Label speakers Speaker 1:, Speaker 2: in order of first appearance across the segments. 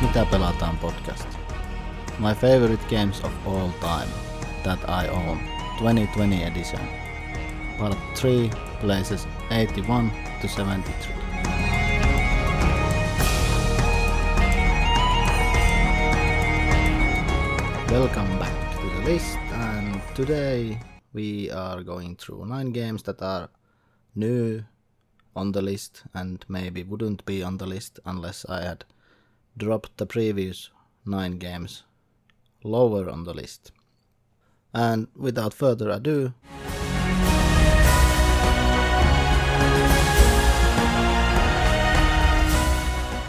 Speaker 1: Mitä Pelataan podcast. My favorite games of all time that I own, 2020 edition. Part 3, places 81 to 73. Welcome back to the list, and today we are going through 9 games that are new on the list and maybe wouldn't be on the list unless I had dropped the previous 9 games lower on the list. And without further ado,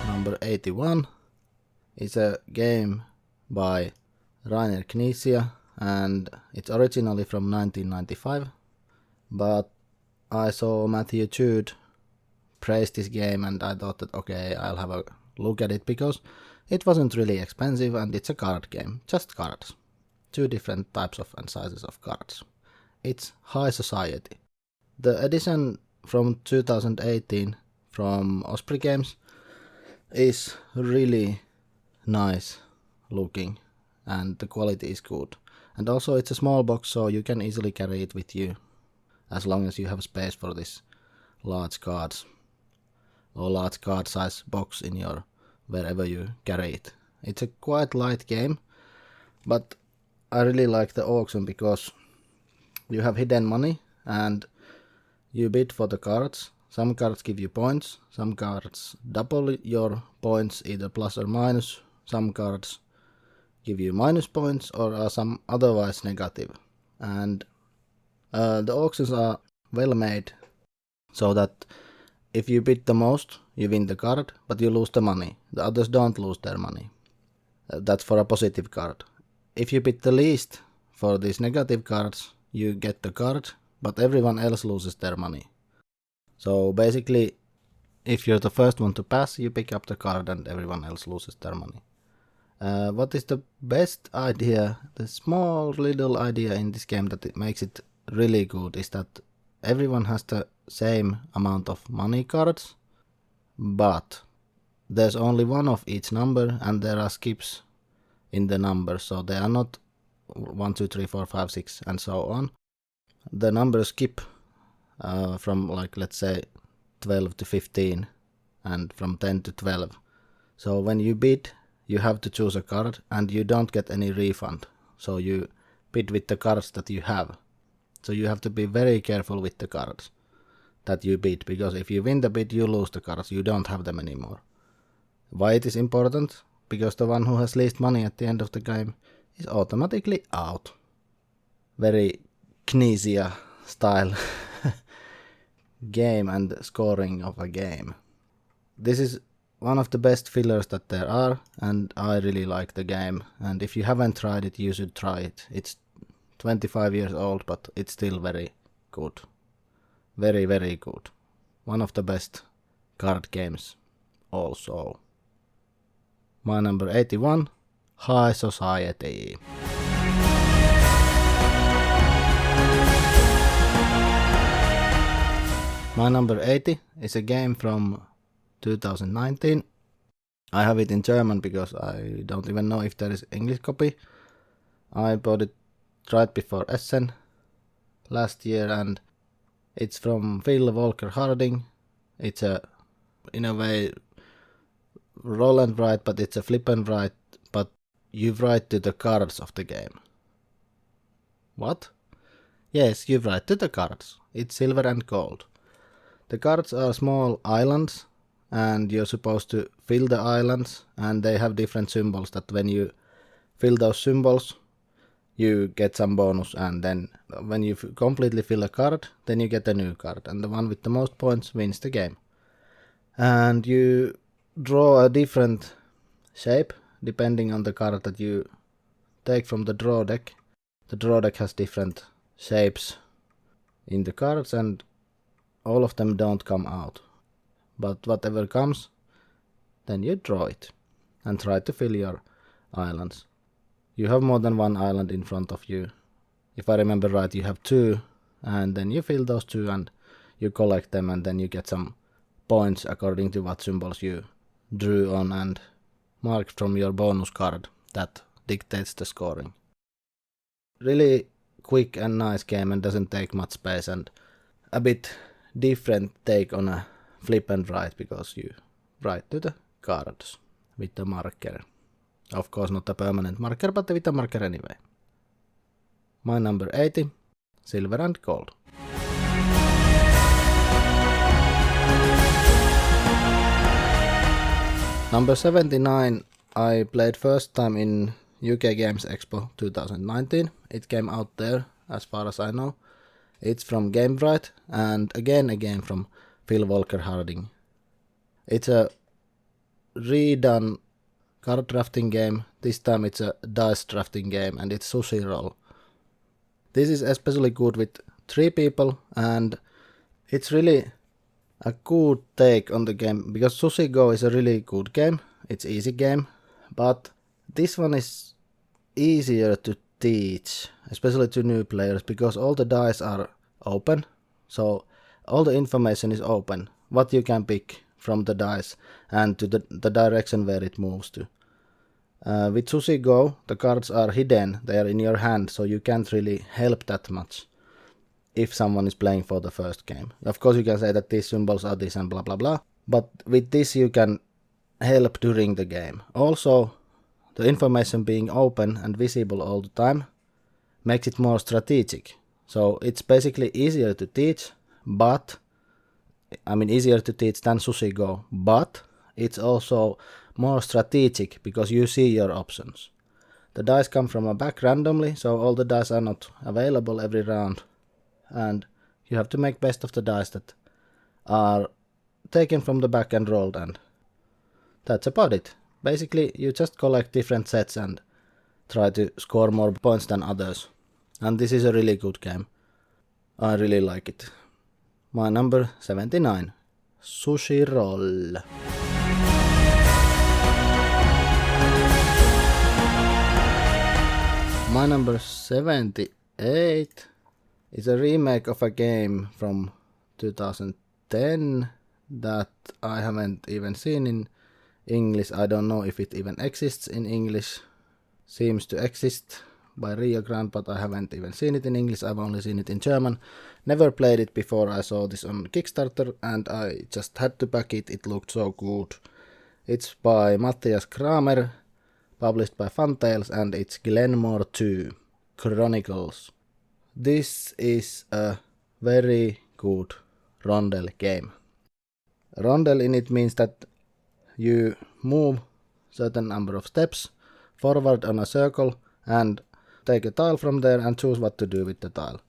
Speaker 1: number 81 is a game by Rainer Knizia, and it's originally from 1995, but I saw Matthew Jude praise this game and I thought that okay, I'll have a look at it because it wasn't really expensive and it's a card game, just cards. 2 different types of and sizes of cards. It's High Society. The edition from 2018 from Osprey Games is really nice looking and the quality is good. And also it's a small box, so you can easily carry it with you as long as you have space for this large cards or large card size box in your wherever you carry it. It's a quite light game, but I really like the auction because you have hidden money and you bid for the cards. Some cards give you points, some cards double your points, either plus or minus. Some cards give you minus points or are some otherwise negative. And the auctions are well made so that if you bid the most, you win the card, but you lose the money. The others don't lose their money. That's for a positive card. If you bid the least for these negative cards, you get the card, but everyone else loses their money. So basically, if you're the first one to pass, you pick up the card and everyone else loses their money. What is the best idea, the small little idea in this game that it makes it really good is that everyone has the same amount of money cards, but there's only one of each number and there are skips in the numbers, so they are not 1, 2, 3, 4, 5, 6 and so on. The numbers skip from like let's say 12 to 15 and from 10 to 12. So when you bid, you have to choose a card and you don't get any refund. So you bid with the cards that you have. So you have to be very careful with the cards that you bid, because if you win the bid, you lose the cards. You don't have them anymore. Why it is important? Because the one who has least money at the end of the game is automatically out. Very Knizia style game and scoring of a game. This is one of the best fillers that there are, and I really like the game. And if you haven't tried it, you should try it. It's 25 years old, but it's still very good. Very, very good. One of the best card games also. My number 81, High Society. My number 80 is a game from 2019. I have it in German because I don't even know if there is English copy. I bought it right before Essen last year, and it's from Phil Walker Harding. It's a, in a way, roll and write, but it's a flip and write, but you write to the cards of the game. What? Yes, you write to the cards. It's silver and gold. The cards are small islands, and you're supposed to fill the islands, and they have different symbols that when you fill those symbols, you get some bonus, and then when you completely fill a card, then you get a new card, and the one with the most points wins the game. And you draw a different shape depending on the card that you take from the draw deck. The draw deck has different shapes in the cards, and all of them don't come out. But whatever comes, then you draw it and try to fill your islands. You have more than one island in front of you. If I remember right, you have 2, and then you fill those 2 and you collect them, and then you get some points according to what symbols you drew on, and marked from your bonus card that dictates the scoring. Really quick and nice game and doesn't take much space, and a bit different take on a flip and write, because you write to the cards with the marker. Of course not a permanent marker, but with a marker anyway. My number 80, Silver and Gold. Number 79 I played first time in UK Games Expo 2019. It came out there as far as I know. It's from Gamebrite, and again a game from Phil Walker Harding. It's a redone card drafting game. This time it's a dice drafting game, and it's Sushi Roll. This is especially good with 3 people, and it's really a good take on the game, because Sushi Go is a really good game. It's easy game, but this one is easier to teach, especially to new players, because all the dice are open, so all the information is open, what you can pick from the dice and to the direction where it moves to. With Sushi Go, the cards are hidden, they are in your hand, so you can't really help that much if someone is playing for the first game. Of course you can say that these symbols are this and blah blah blah, but with this you can help during the game. Also, the information being open and visible all the time makes it more strategic. So it's basically easier to teach, but easier to teach than Sushi Go, but it's also more strategic because you see your options. The dice come from a back randomly, so all the dice are not available every round, and you have to make best of the dice that are taken from the back and rolled, and that's about it. Basically, you just collect different sets and try to score more points than others. And this is a really good game. I really like it. My number 79, Sushi Roll. My number 78 is a remake of a game from 2010 that I haven't even seen in English. I don't know if it even exists in English. Seems to exist by Rio Grande, but I haven't even seen it in English. I've only seen it in German. Never played it before. I saw this on Kickstarter and I just had to back it. It looked so good. It's by Matthias Kramer, published by Funtails, and it's Glenmore 2 Chronicles. This is a very good rondel game. Rondel in it means that you move certain number of steps forward on a circle and take a tile from there and choose what to do with the tile.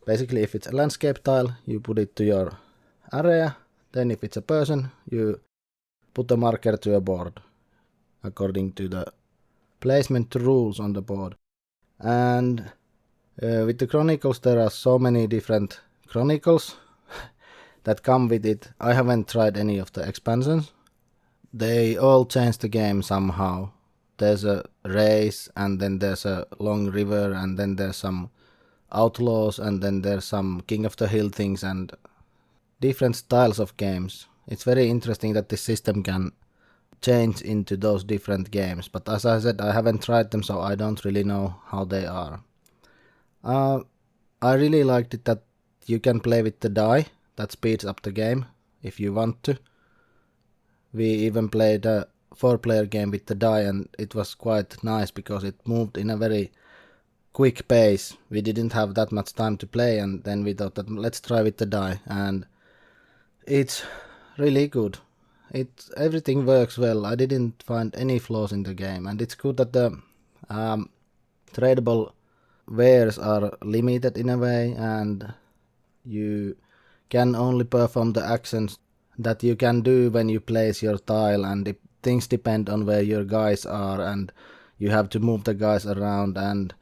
Speaker 1: Basically, if it's a landscape tile, you put it to your area. Then if it's a person, you put a marker to a board according to the placement rules on the board. And with the Chronicles, there are so many different Chronicles that come with it. I haven't tried any of the expansions. They all change the game somehow. There's a race, and then there's a long river, and then there's some outlaws, and then there's some King of the Hill things, and different styles of games. It's very interesting that this system can change into those different games, but as I said, I haven't tried them, so I don't really know how they are. I really liked it that you can play with the die. That speeds up the game if you want to. We even played a 4-player game with the die, and it was quite nice because it moved in a very quick pace. We didn't have that much time to play, and then we thought that let's try with the die, and it's really good. Everything works well. I didn't find any flaws in the game, and it's good that the tradable wares are limited in a way, and you can only perform the actions that you can do when you place your tile, and things depend on where your guys are, and you have to move the guys around, and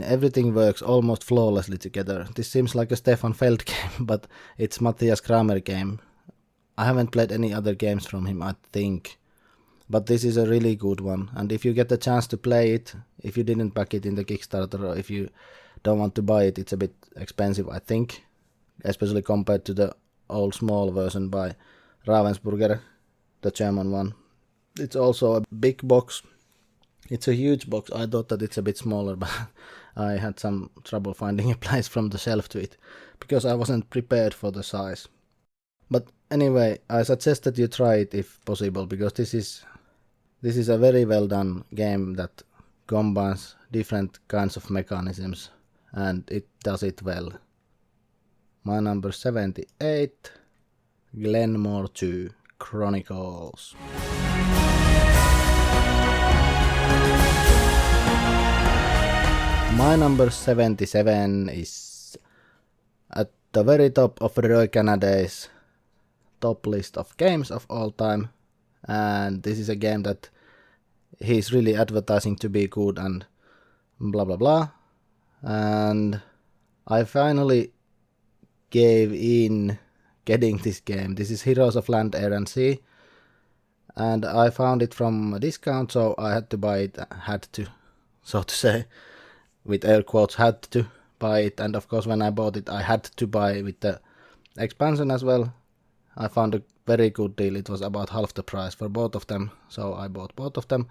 Speaker 1: everything works almost flawlessly together. This seems like a Stefan Feld game, but it's Matthias Kramer game. I haven't played any other games from him, I think, but this is a really good one, and if you get the chance to play it, if you didn't back it in the Kickstarter, or if you don't want to buy it, it's a bit expensive, I think, especially compared to the old small version by Ravensburger, the German one. It's also a big box. It's a huge box. I thought that it's a bit smaller, but I had some trouble finding a place from the shelf to it because I wasn't prepared for the size. But anyway, I suggest that you try it if possible, because this is a very well done game that combines different kinds of mechanisms, and it does it well. My number 78, Glenmore 2 Chronicles. My number 77 is at the very top of Roy Canada's top list of games of all time, and this is a game that he's really advertising to be good and blah blah blah, and I finally gave in getting this game. This is Heroes of Land, Air and Sea, and I found it from a discount, so I had to buy it, had to, so to say, with air quotes, had to buy it. And of course when I bought it I had to buy with the expansion as well. I found a very good deal. It was about half the price for both of them, so I bought both of them.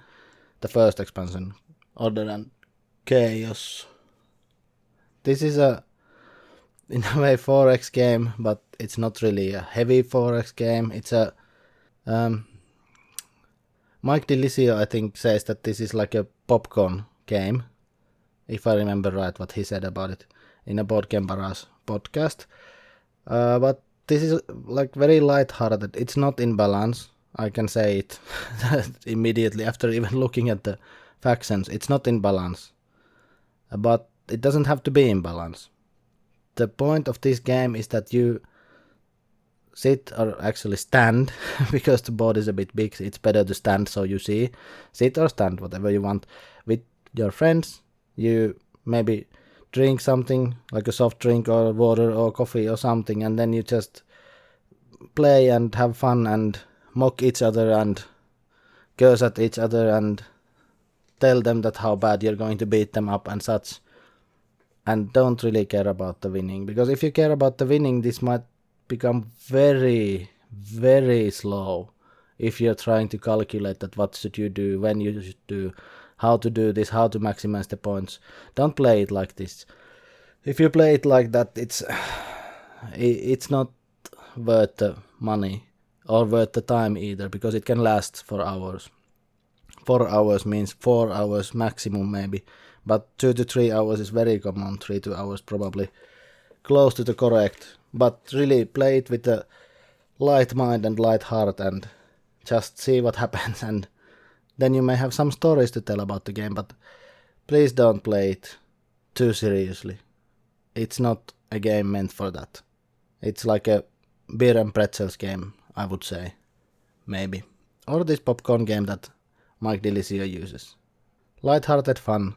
Speaker 1: The first expansion, Order and Chaos. This is a, in a way, 4X game, but it's not really a heavy 4X game. It's a Mike DeLisio, I think, says that this is like a popcorn game, if I remember right what he said about it in a Board Game Barrage podcast. But this is like very light-hearted. It's not in balance. I can say it immediately after even looking at the factions. It's not in balance. But it doesn't have to be in balance. The point of this game is that you sit, or actually stand, because the board is a bit big. It's better to stand, so you see. Sit or stand, whatever you want, with your friends. You maybe drink something like a soft drink or water or coffee or something, and then you just play and have fun and mock each other and curse at each other and tell them that how bad you're going to beat them up and such, and don't really care about the winning, because if you care about the winning, this might become very, very slow if you're trying to calculate that what should you do, when you should do, how to do this, how to maximize the points. Don't play it like this. If you play it like that, it's not worth the money or worth the time either, because it can last for hours. 4 hours means 4 hours maximum maybe, but 2 to 3 hours is very common. 3 to hours probably close to the correct. But really play it with a light mind and light heart and just see what happens, and then you may have some stories to tell about the game, but please don't play it too seriously. It's not a game meant for that. It's like a beer and pretzels game, I would say, maybe. Or this popcorn game that Mike DeLisio uses. Light-hearted fun.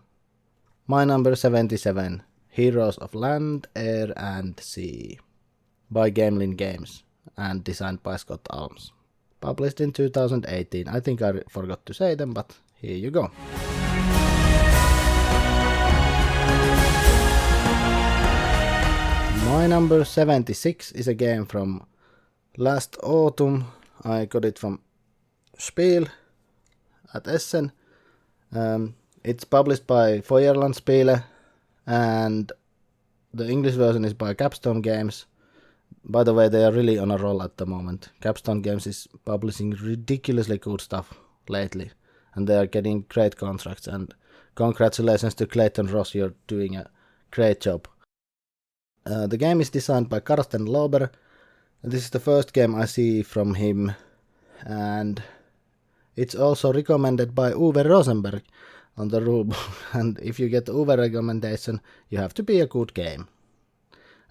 Speaker 1: My number 77, Heroes of Land, Air and Sea, by Gamelin Games and designed by Scott Alms. Published in 2018. I think I forgot to say them, but here you go. My number 76 is a game from last autumn. I got it from Spiel at Essen. It's published by Feuerlandspiele, and the English version is by Capstone Games. By the way, they are really on a roll at the moment. Capstone Games is publishing ridiculously good stuff lately, and they are getting great contracts, and congratulations to Clayton Ross, you're doing a great job. The game is designed by Karsten Lauber. This is the first game I see from him, and it's also recommended by Uwe Rosenberg on the rulebook, and if you get Uwe recommendation, you have to be a good game.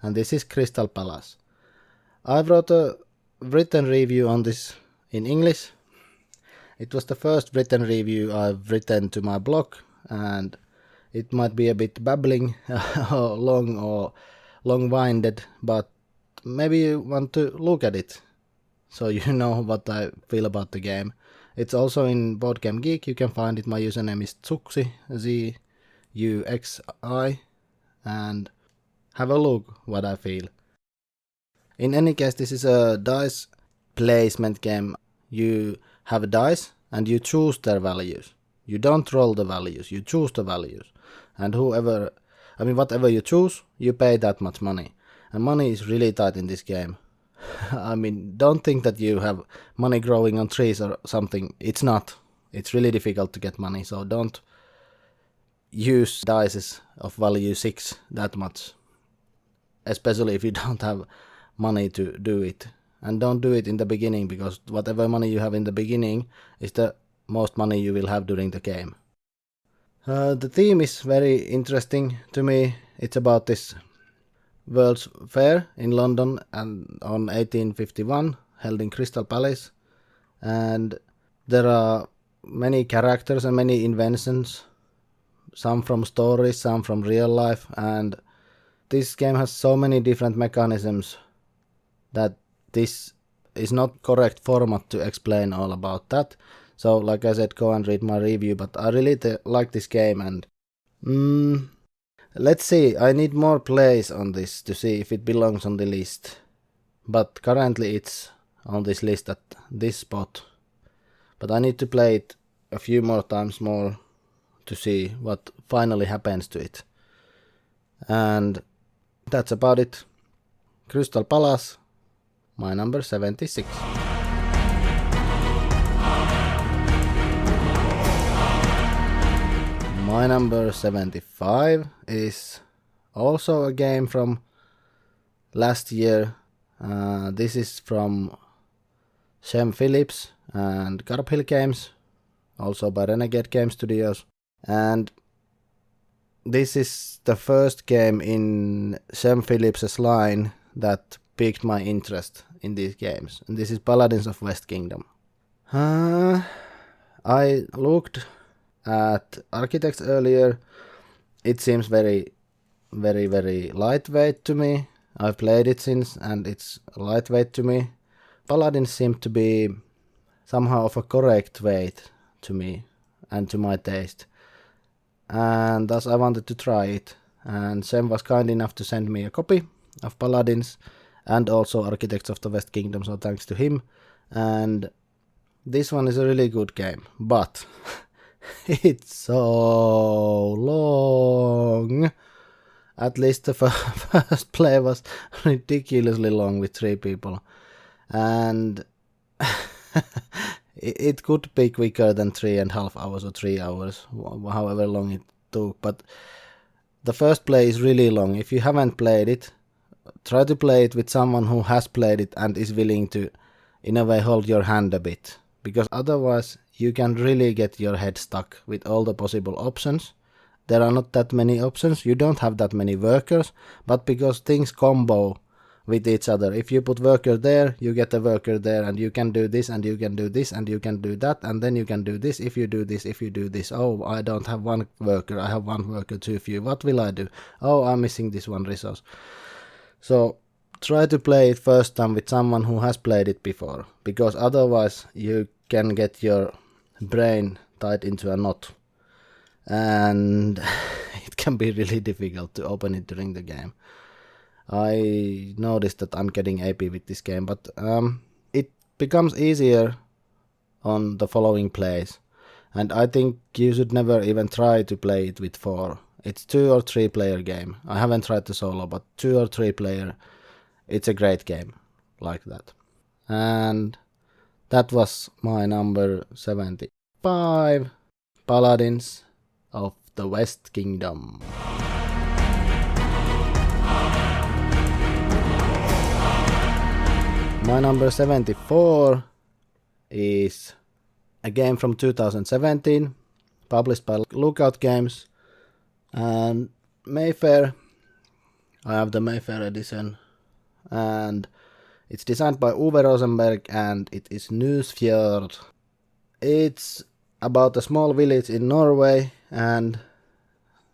Speaker 1: And this is Crystal Palace. I wrote a written review on this in English. It was the first written review I've written to my blog, and it might be a bit babbling or long-winded, but maybe you want to look at it so you know what I feel about the game. It's also in Board Game Geek. You can find it. My username is Zuxi, Z-U-X-I, and have a look what I feel. In any case, this is a dice placement game. You have dice and you choose their values. You don't roll the values, you choose the values. And whatever you choose, you pay that much money. And money is really tight in this game. Don't think that you have money growing on trees or something. It's not. It's really difficult to get money, so don't use dices of value 6 that much. Especially if you don't have money to do it. And don't do it in the beginning, because whatever money you have in the beginning is the most money you will have during the game. The theme is very interesting to me. It's about this World's Fair in London and on 1851, held in Crystal Palace. And there are many characters and many inventions, some from stories, some from real life, and this game has so many different mechanisms that this is not correct format to explain all about that. So like I said, go and read my review, but I really like this game, and let's see, I need more plays on this to see if it belongs on the list. But currently it's on this list at this spot. But I need to play it a few more times more to see what finally happens to it. And that's about it. Crystal Palace, my number 76. My number 75 is also a game from last year. This is from Shem Phillips and Garphill Games, also by Renegade Game Studios. And this is the first game in Shem Phillips' line that piqued my interest in these games. And this is Paladins of West Kingdom. I looked at Architects earlier. It seems very, very, very lightweight to me. I've played it since and it's lightweight to me. Paladins seem to be somehow of a correct weight to me and to my taste. And thus I wanted to try it. And Sam was kind enough to send me a copy of Paladins and also Architects of the West Kingdom, so thanks to him. And this one is a really good game, but it's so long. At least the first play was ridiculously long with 3 people. And it could be quicker than 3.5 hours or 3 hours, however long it took. But the first play is really long. If you haven't played it, try to play it with someone who has played it and is willing to, in a way, hold your hand a bit. Because otherwise you can really get your head stuck with all the possible options. There are not that many options, you don't have that many workers, but because things combo with each other. If you put worker there, you get a worker there, and you can do this, and you can do this, and you can do that, and then you can do this if you do this, if you do this. Oh, I don't have one worker, I have one worker too few. What will I do? Oh, I'm missing this one resource. So try to play it first time with someone who has played it before, because otherwise you can get your brain tied into a knot. And it can be really difficult to open it during the game. I noticed that I'm getting AP with this game, but it becomes easier on the following plays. And I think you should never even try to play it with 4. It's 2 or 3 player game. I haven't tried the solo, but 2 or 3 player, it's a great game like that. And that was my number 75, Paladins of the West Kingdom. My number 74 is a game from 2017, published by Lookout Games, and Mayfair. I have the Mayfair edition, and it's designed by Uwe Rosenberg, and it is Newsfjord. It's about a small village in Norway, and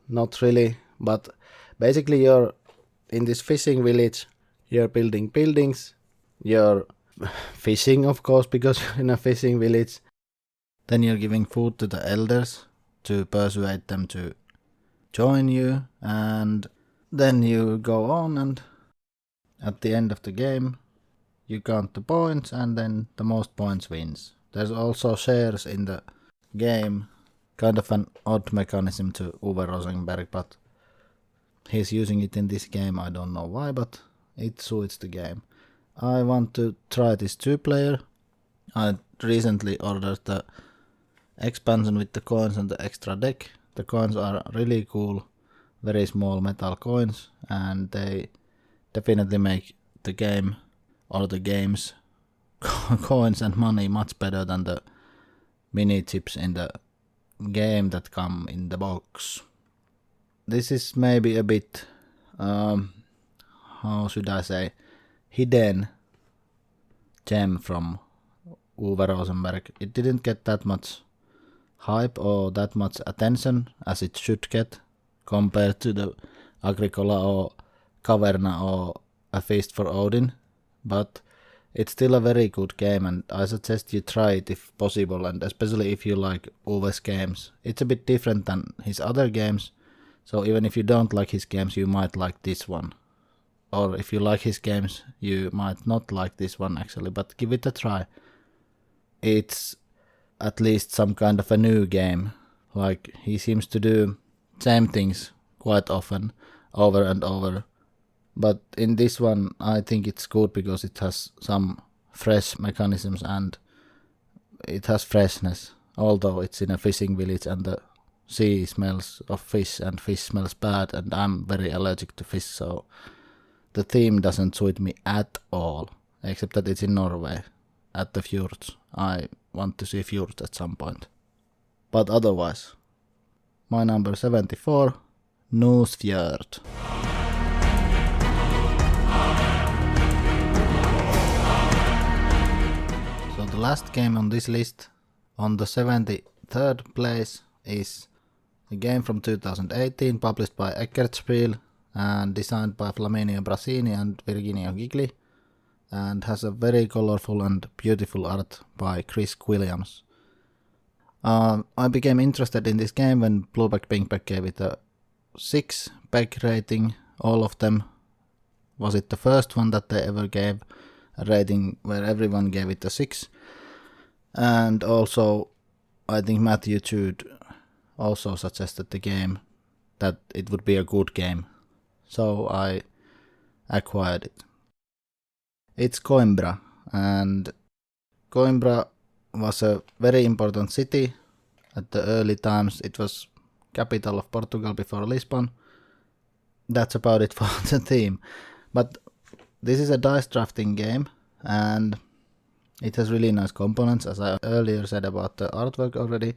Speaker 1: not really, but basically you're in this fishing village, you're building buildings, you're fishing, of course, because you're in a fishing village. Then you're giving food to the elders to persuade them to join you, and then you go on, and at the end of the game you count the points, and then the most points wins. There's also shares in the game, kind of an odd mechanism to Uwe Rosenberg, but he's using it in this game, I don't know why, but it suits the game. I want to try this 2-player. I recently ordered the expansion with the coins and the extra deck. The coins are really cool, very small metal coins, and they definitely make the game or the game's coins and money much better than the mini chips in the game that come in the box. This is maybe a bit, how should I say, hidden gem from Uwe Rosenberg. It didn't get that much hype or that much attention as it should get compared to the Agricola or Caverna or A Feast for Odin, but it's still a very good game, and I suggest you try it if possible, and especially if you like Uwe's games. It's a bit different than his other games, so even if you don't like his games, you might like this one. Or if you like his games, you might not like this one actually, but give it a try. It's at least some kind of a new game. Like, he seems to do same things quite often, over and over. But in this one, I think it's good because it has some fresh mechanisms and it has freshness. Although it's in a fishing village and the sea smells of fish and fish smells bad, and I'm very allergic to fish, so the theme doesn't suit me at all, except that it's in Norway, at the fjords. I want to see fjords at some point. But otherwise, my number 74, Nusfjord. So the last game on this list, on the 73rd place, is a game from 2018, published by Eckertspiel and designed by Flaminio Brasini and Virginio Gigli, and has a very colorful and beautiful art by Chris Williams. I became interested in this game when Blueback Pinkback gave it a 6 peg rating. All of them. Was it the first one that they ever gave a rating where everyone gave it a 6? And also, I think Matthew Jude also suggested the game that it would be a good game. So I acquired it. It's Coimbra, and Coimbra was a very important city at the early times. It was capital of Portugal before Lisbon. That's about it for the theme. But this is a dice drafting game, and it has really nice components, as I earlier said about the artwork already.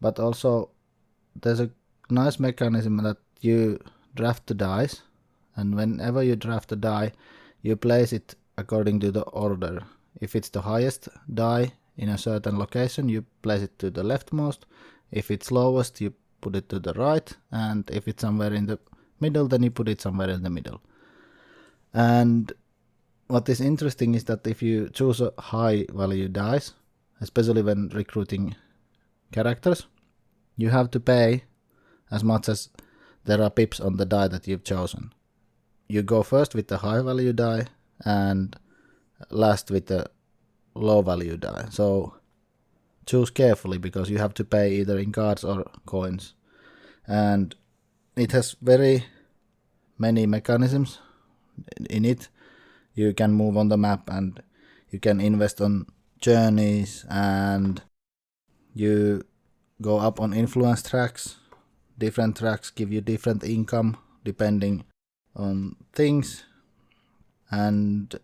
Speaker 1: But also there's a nice mechanism that you draft the dice, and whenever you draft a die, you place it according to the order. If it's the highest die in a certain location, you place it to the leftmost. If it's lowest, you put it to the right, and if it's somewhere in the middle, then you put it somewhere in the middle. And what is interesting is that if you choose a high value dice, especially when recruiting characters, you have to pay as much as there are pips on the die that you've chosen. You go first with the high value die and last with the low value die. So choose carefully, because you have to pay either in cards or coins. And it has very many mechanisms in it. You can move on the map and you can invest on journeys, and you go up on influence tracks. Different tracks give you different income depending on things, and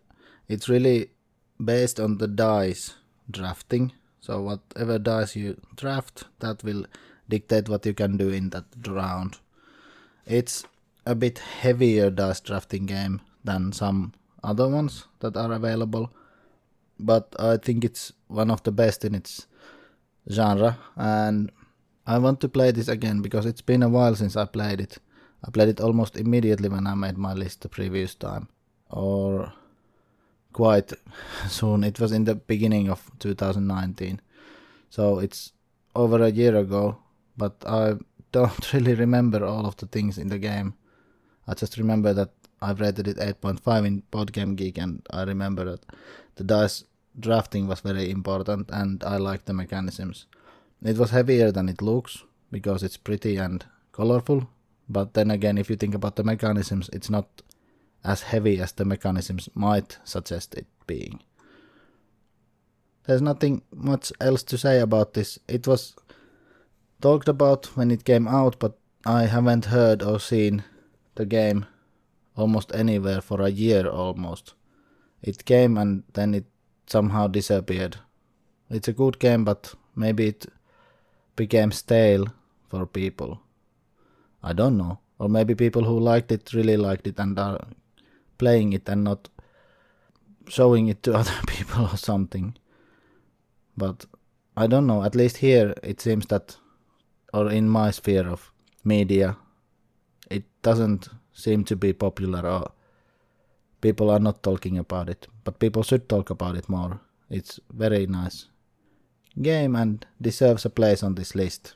Speaker 1: it's really based on the dice drafting. So whatever dice you draft, that will dictate what you can do in that round. It's a bit heavier dice drafting game than some other ones that are available, but I think it's one of the best in its genre, and I want to play this again because it's been a while since I played it. I played it almost immediately when I made my list the previous time, or quite soon. It was in the beginning of 2019, so it's over a year ago, but I don't really remember all of the things in the game. I just remember that I've rated it 8.5 in Board Game Geek, and I remember that the dice drafting was very important and I liked the mechanisms. It was heavier than it looks because it's pretty and colorful, but then again, if you think about the mechanisms, it's not as heavy as the mechanisms might suggest it being. There's nothing much else to say about this. It was talked about when it came out, but I haven't heard or seen the game almost anywhere for a year almost. It came and then it somehow disappeared. It's a good game, but maybe it became stale for people. I don't know. Or maybe people who liked it really liked it and are playing it and not showing it to other people or something. But I don't know, at least here it seems that, or in my sphere of media, it doesn't seem to be popular or people are not talking about it. But people should talk about it more. It's very nice game and deserves a place on this list.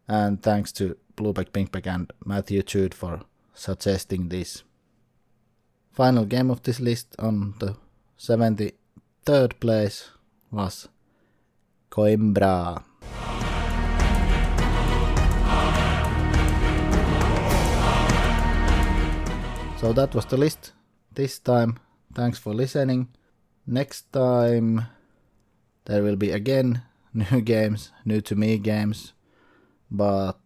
Speaker 1: And thanks to Blueback, Pinkback and Matthew Jude for suggesting this. Final game of this list on the 73rd place was Coimbra. So that was the list this time. Thanks for listening. Next time there will be again new games, new to me games, but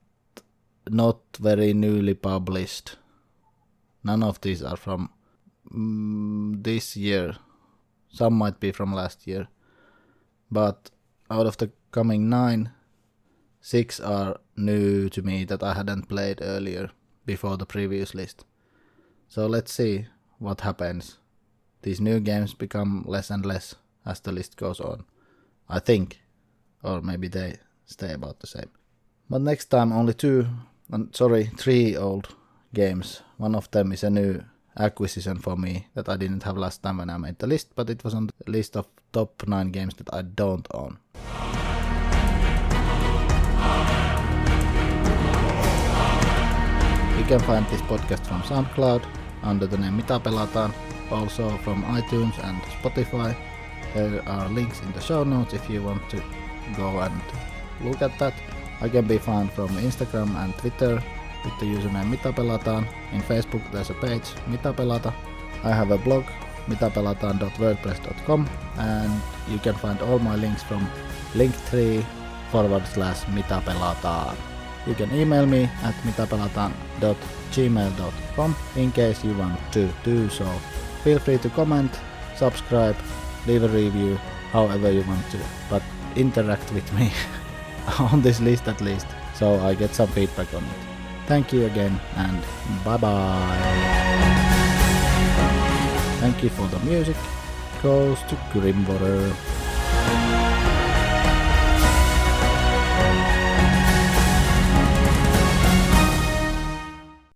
Speaker 1: not very newly published. None of these are from this year. Some might be from last year. But out of the coming 9, 6 are new to me that I hadn't played earlier before the previous list. So let's see what happens. These new games become less and less as the list goes on, I think. Or maybe they stay about the same. But next time only 3 old games. One of them is a new acquisition for me that I didn't have last time when I made the list, but it was on the list of top 9 games that I don't own. You can find this podcast from SoundCloud under the name Mitä Pelataan, also from iTunes and Spotify. There are links in the show notes if you want to go and look at that. I can be found from Instagram and Twitter with the username Mitä Pelataan. In Facebook there's a page Mitä Pelata. I have a blog mitapelataan.wordpress.com and you can find all my links from linktree/Mitä Pelataan. You can email me at mitapelataan.gmail.com in case you want to do so. Feel free to comment, subscribe, leave a review, however you want to, but interact with me on this list at least, so I get some feedback on it. Thank you again and bye bye. Thank you for the music. Goes to Grimwater.